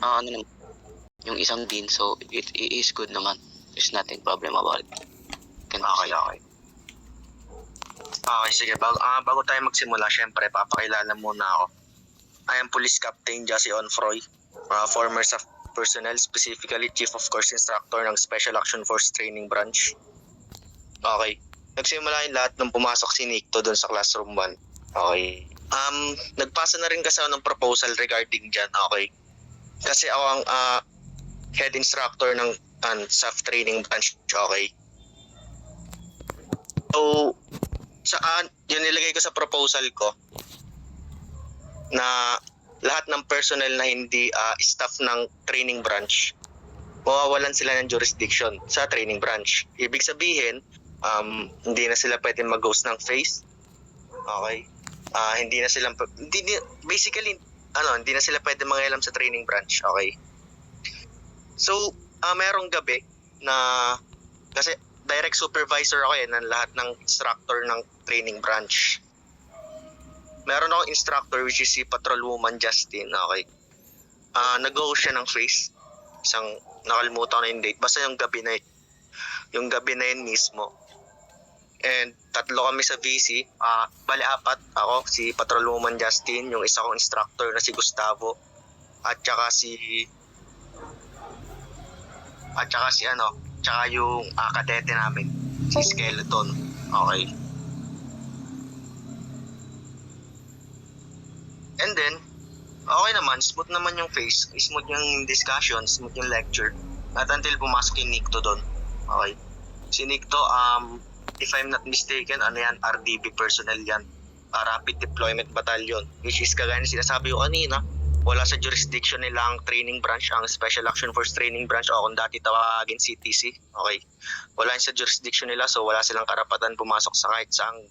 ano naman, yung isang dean, so it is good naman. There's nothing problem about it. Okay. Okay, sige. Bago tayo magsimula, syempre, papakilala muna ako. I am Police Captain Jassy Onfroy, former staff personnel, specifically Chief of Course Instructor ng Special Action Force Training Branch. Okay. Nagsimula yung lahat nung pumasok si Nikto doon sa classroom 1. Okay. Nagpasa na rin kasi ako ng proposal regarding dyan. Okay. Kasi ako ang head instructor ng staff training branch. Okay. So, yun nilagay ko sa proposal ko na lahat ng personnel na hindi staff ng training branch, mawawalan sila ng jurisdiction sa training branch. Ibig sabihin, hindi na sila pwede mag-ghost ng face. Okay? Hindi na sila pwede mangialam sa training branch. Okay? So, merong gabi na kasi direct supervisor ako ng lahat ng instructor ng training branch. Meron akong instructor which is si Patrolwoman Justin. Okay. Nag-host siya ng face. Nakalimutan ko na yung date. Basta yung gabi na yun mismo. And 3 kami sa VC. Bali 4 ako. Si Patrolwoman Justin, yung isa kong instructor na si Gustavo. At saka yung kadete namin, si Skeleton. Okay. And then, okay naman, smooth naman yung face, smooth yung discussion, smooth yung lecture. At until pumasok yung Nikto doon. Okay. Si Nikto, if I'm not mistaken, RDB personnel yan. Rapid Deployment Battalion. Which is kagaya na sinasabi ko kanina, wala sa jurisdiction nila ang training branch, ang Special Action Force Training Branch, o kung dati tawagin CTC. Okay. Wala sa jurisdiction nila, so wala silang karapatan pumasok sa kahit saang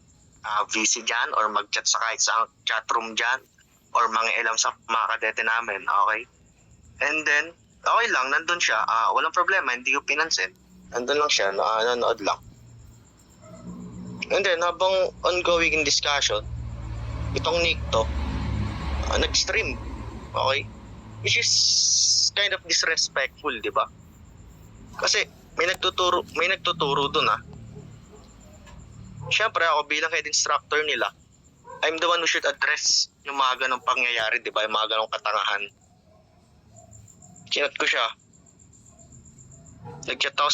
VC dyan, or mag-chat sa kahit saang chatroom dyan, or mangialam sa mga kadete namin. Okay. And then, okay lang, nandun siya. Walang problema, hindi ko pinansin. Nandun lang siya, nanonood lang. And then, habang ongoing in discussion, itong Nikto, nag-stream. Okay? Which is kind of disrespectful, di ba? Kasi may nagtuturo doon Siyempre ako bilang head instructor nila, I'm the one who should address yung mga ganong pangyayari, di ba? Yung mga ganong katangahan. Chinat ko siya. Nag-chat ako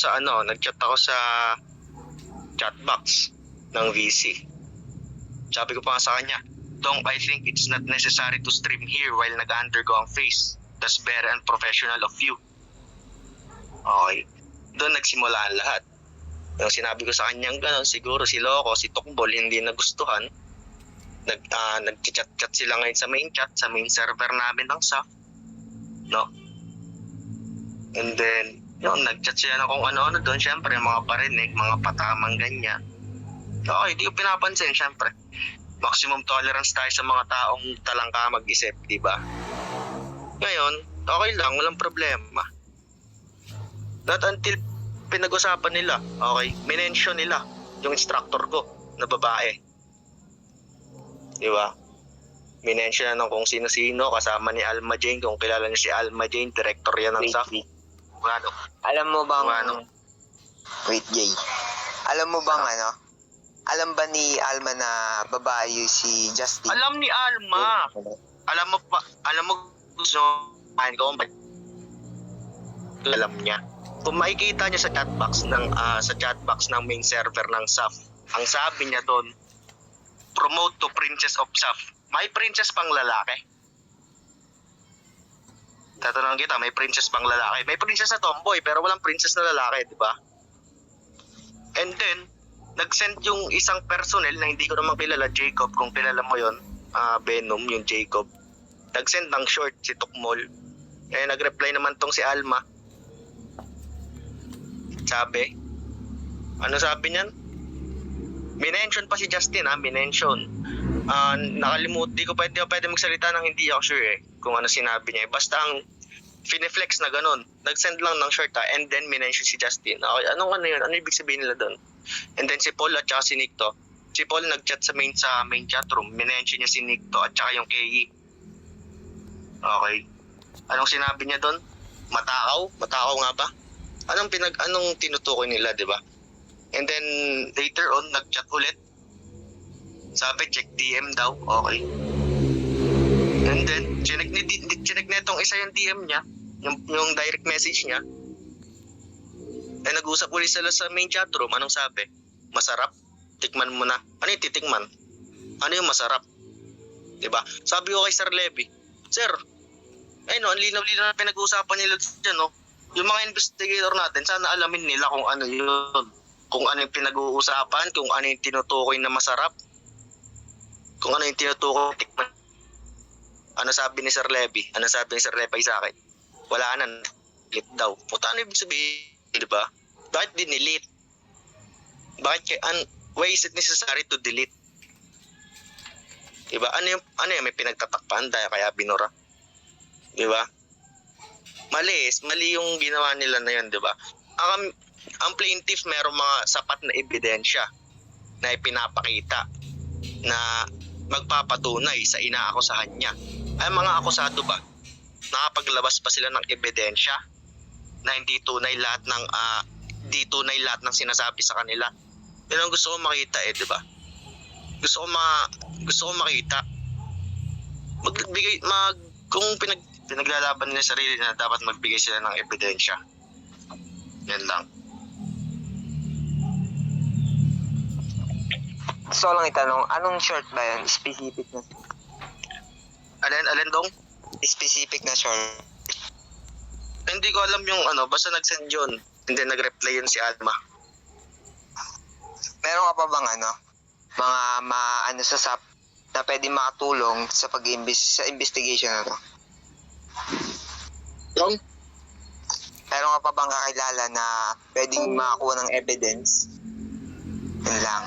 sa chat box ng VC. Sabi ko pa nga sa kanya, Dong, I think it's not necessary to stream here while nag-undergo ang face. That's very unprofessional of you. Okay. Doon nagsimula ang lahat. Yung sinabi ko sa kanyang gano'n, siguro si Loco, si Tukbol, hindi nagustuhan. Nag-chat-chat sila ngayon sa main server namin ng SAF. No? And then, nag-chat sila na kung ano-ano doon. Siyempre, mga parinig, mga patamang ganyan. Okay, di ko pinapansin, siyempre. Maximum tolerance tayo sa mga taong talangka mag-isip, di ba? Ngayon, okay lang, walang problema. Not until pinag-usapan nila, okay, minention nila yung instructor ko na babae. Di ba? Minention na ng kung sino-sino, kasama ni Alma Jane, kung kilala niyo si Alma Jane, director yan ng SAF. Alam mo bang, Wait, Jay. alam mo bang alam ba ni Alma na babae si Justin? Alam ni Alma. Alam mo gusto ko alam niya. Kung makikita niya sa chatbox ng main server ng SAF, ang sabi niya doon, promote to Princess of SAF. May princess pang lalaki. Tatanungin kita, may princess pang lalaki. May princess na tomboy pero walang princess na lalaki, di ba? And then, nag-send yung isang personnel na hindi ko naman kilala, Jacob, kung kilala mo yon, Venom, yung Jacob. Nag-send ng short si Tukmol. Nag-reply naman tong si Alma. Sabi, ano sabi niyan? Minention pa si Justin, minention. Di ko pwede magsalita ng hindi ako sure kung ano sinabi niya. Basta ang fineflex na ganun. Nag-send lang ng short and then minention si Justin. Okay, ano yun? Ano ibig sabihin nila doon? And then si Paul at saka si Nikto. Si Paul nag-chat sa main chat room. Minention niya si Nikto at saka yung KE. Okay. Anong sinabi niya doon? Matakaw? Matakaw nga ba? Anong tinutukoy nila, di ba? And then, later on, nag-chat ulit. Sabi, check DM daw. Okay. And then, chinek na itong isa yung DM niya, yung direct message niya. Eh, nag-usap ulit sila sa main chat room. Anong sabi? Masarap? Tikman mo na. Ano yung titikman? Ano yung masarap? Diba? Sabi ko kay Sir Levy, Sir, no, ang linaw-linaw na pinag-uusapan nila dyan, no? Yung mga investigator natin, sana alamin nila kung ano yun. Kung ano yung pinag-uusapan, kung ano yung tinutukoy na masarap, kung ano yung tinutukoy tikman. Ano sabi ni Sir Levy? Ano sabi ni Sir Levy sa akin? Wala na, delete daw. Puta, ano ibig sabihin, diba? Bakit dinilit? Why is it necessary to delete? Diba? Ano yung may pinagtatakpan dahil kaya binura? Diba? Mali yung ginawa nila na yun, diba? Ang plaintiff merong mga sapat na ebidensya na ipinapakita na magpapatunay sa inaakusahan niya. Ay mga akusado ba? Nakapaglabas pa sila ng ebidensya na hindi tunay lahat ng sinasabi sa kanila. Yun ang gusto ko makita di ba? Gusto ko makita. Kung pinaglalaban nila sarili na dapat magbigay sila ng ebidensya. Yan lang. So lang itanong, anong short ba yan? Specific na. Alin dong? Specific na short. Hindi ko alam yung basta nag-send yun. And then nag-reply yun si Alma. Meron ka pa bang mga sa SAP na pwede makatulong sa sa investigation na to? Dong? Meron ka pa bang kakilala na pwedeng makakuha ng evidence? Yun lang.